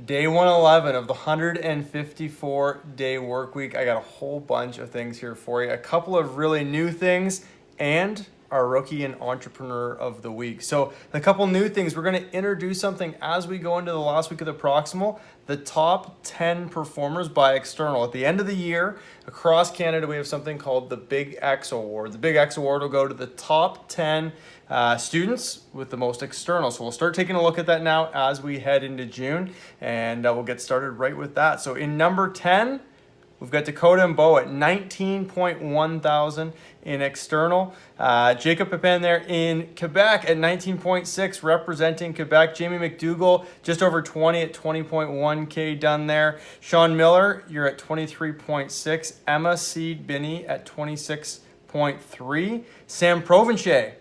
Day 111 of the 154-day work week. I got a whole bunch of things here for you. A couple of really new things and our rookie and entrepreneur of the week. So a couple new things. We're going to introduce something as we go into the last week of the Proximal, the top 10 performers by external. At the end of the year, across Canada, we have something called the Big X Award. The Big X Award will go to the top 10 students with the most external. So we'll start taking a look at that now as we head into June, and we'll get started right with that. So in number 10, we've got Dakota and Bo at 19.1 thousand in external. Jacob Pepin there in Quebec at 19.6, representing Quebec. Jamie McDougall just over 20 at 20.1K done there. Sean Miller, you're at 23.6. Emma Seed Binney at 26.3. Sam Provencher,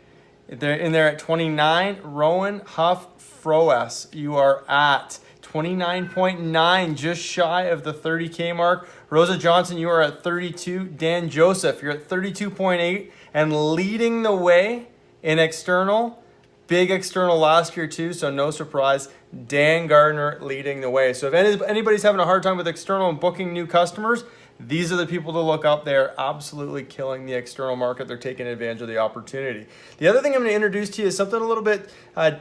they're in there at 29. Rowan Huff Froes, you are at 29.9, just shy of the 30K mark. Rosa Johnson, you are at 32. Dan Joseph, you're at 32.8 and leading the way in external. Big external last year too, so no surprise. Dan Gardner leading the way. So if anybody's having a hard time with external and booking new customers, these are the people to look up. They're absolutely killing the external market. They're taking advantage of the opportunity. The other thing I'm going to introduce to you is something a little bit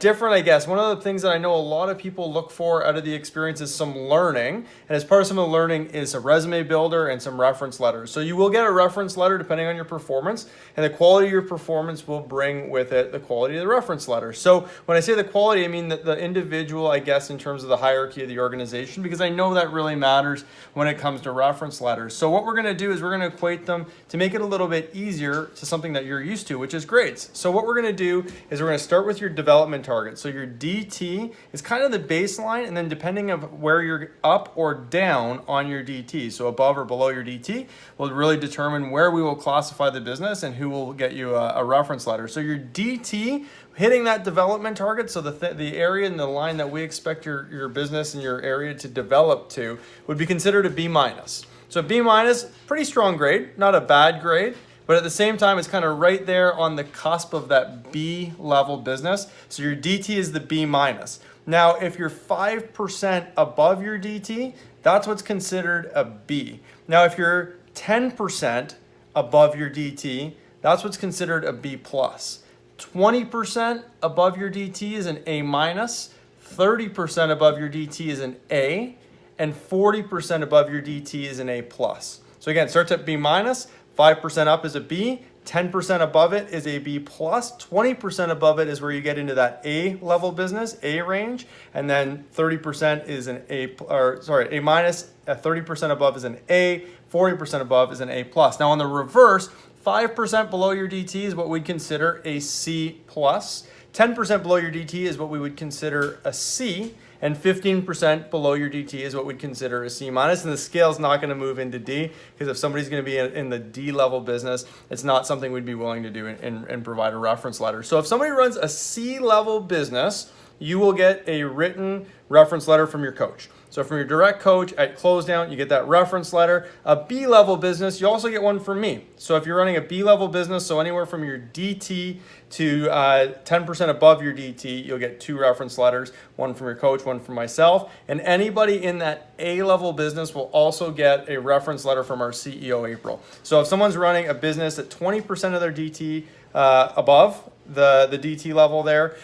different, I guess. One of the things that I know a lot of people look for out of the experience is some learning. And as part of some of the learning is a resume builder and some reference letters. So you will get a reference letter depending on your performance. And the quality of your performance will bring with it the quality of the reference letter. So when I say the quality, I mean the individual, I guess, in terms of the hierarchy of the organization, because I know that really matters when it comes to reference letters. So what we're going to do is we're going to equate them to make it a little bit easier to something that you're used to, which is grades. So what we're going to do is we're going to start with your development target. So your DT is kind of the baseline, and then depending on where you're up or down on your DT, so above or below your DT, will really determine where we will classify the business and who will get you a reference letter. So your DT, hitting that development target, so the area and the line that we expect your business and your area to develop to would be considered a B minus. So B minus, pretty strong grade, not a bad grade, but at the same time, it's kind of right there on the cusp of that B level business. So your DT is the B minus. Now, if you're 5% above your DT, that's what's considered a B. Now, if you're 10% above your DT, that's what's considered a B plus. 20% above your DT is an A minus. 30% above your DT is an A. And 40% above your DT is an A plus. So again, starts at B minus, 5% up is a B, 10% above it is a B plus, 20% above it is where you get into that A level business, A range, and then 30% is an A minus, 30% above is an A, 40% above is an A plus. Now on the reverse, 5% below your DT is what we'd consider a C plus, 10% below your DT is what we would consider a C, and 15% below your DT is what we'd consider a C minus, and the scale's not going to move into D, because if somebody's going to be in the D level business, it's not something we'd be willing to do and provide a reference letter. So if somebody runs a C level business, you will get a written reference letter from your coach. So from your direct coach at close down, you get that reference letter. A B level business, you also get one from me. So if you're running a B level business, so anywhere from your DT to 10% above your DT, you'll get 2 reference letters, one from your coach, one from myself. And anybody in that A level business will also get a reference letter from our CEO, April. So if someone's running a business at 20% of their DT above the DT level there,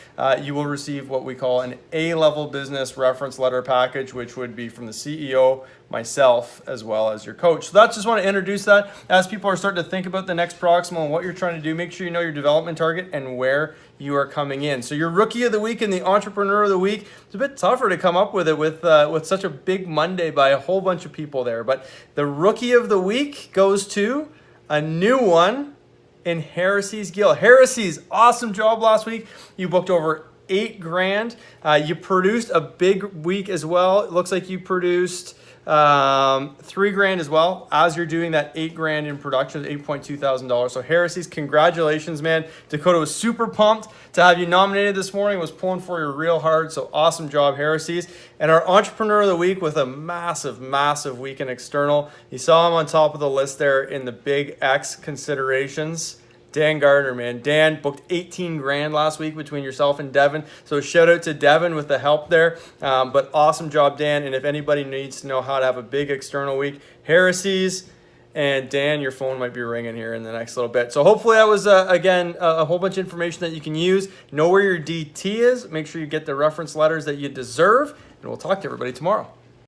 you will receive what we call an A-level business reference letter package, which would be from the CEO, myself, as well as your coach. So that's just want to introduce that. As people are starting to think about the next Proximal and what you're trying to do, make sure you know your development target and where you are coming in. So your Rookie of the Week and the Entrepreneur of the Week, it's a bit tougher to come up with it with such a big Monday by a whole bunch of people there. But the Rookie of the Week goes to a new one in Heresy's Gill. Heresy's, awesome job last week. You booked over $8,000. You produced a big week as well. It looks like you produced $3,000 as well as you're doing that $8,000 in production, $8.2 thousand. So Heresy's, congratulations, man. Dakota was super pumped to have you nominated this morning. Was pulling for you real hard. So awesome job, Heresy's. And our Entrepreneur of the Week with a massive week in external. You saw him on top of the list there in the Big X considerations. Dan Gardner, man. Dan booked 18 grand last week between yourself and Devin. So shout out to Devin with the help there. But awesome job, Dan. And if anybody needs to know how to have a big external week, heresies. And Dan, your phone might be ringing here in the next little bit. So hopefully that was, again, a whole bunch of information that you can use. Know where your DT is. Make sure you get the reference letters that you deserve. And we'll talk to everybody tomorrow.